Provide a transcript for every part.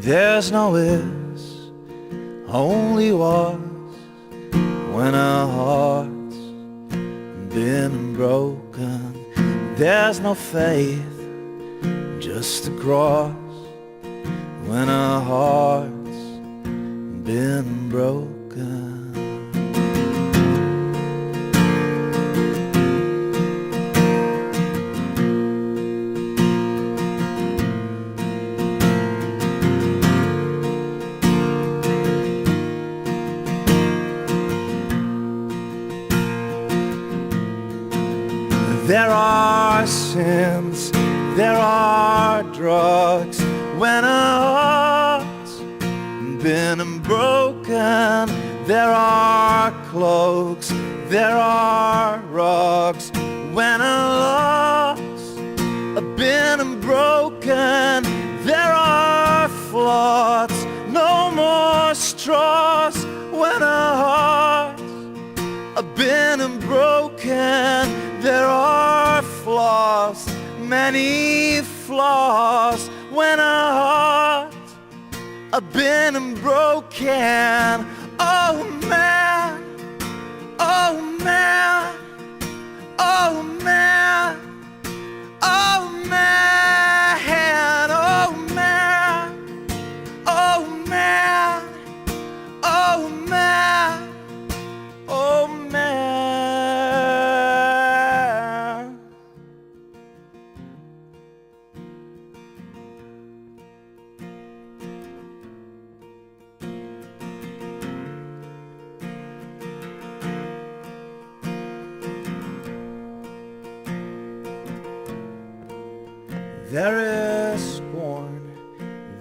There's no ifs, only was. When a heart's been broken, there's no faith, just a cross. When a heart's been broken. There are sins, there are drugs. When a heart's been broken, there are cloaks, there are rugs. When a love's been broken, there are floods, no more straws. When a heart's been broken, there are flaws, many flaws. When a heart's been broken, oh man, oh man, oh man, oh man, oh man, oh man, oh man, oh man. There is scorn,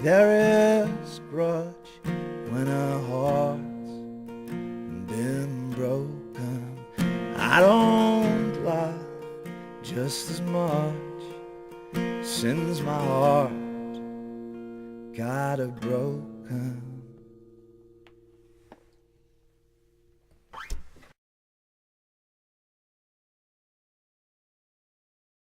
there is grudge. When a heart's been broken, I don't love just as much, since my heart got broken.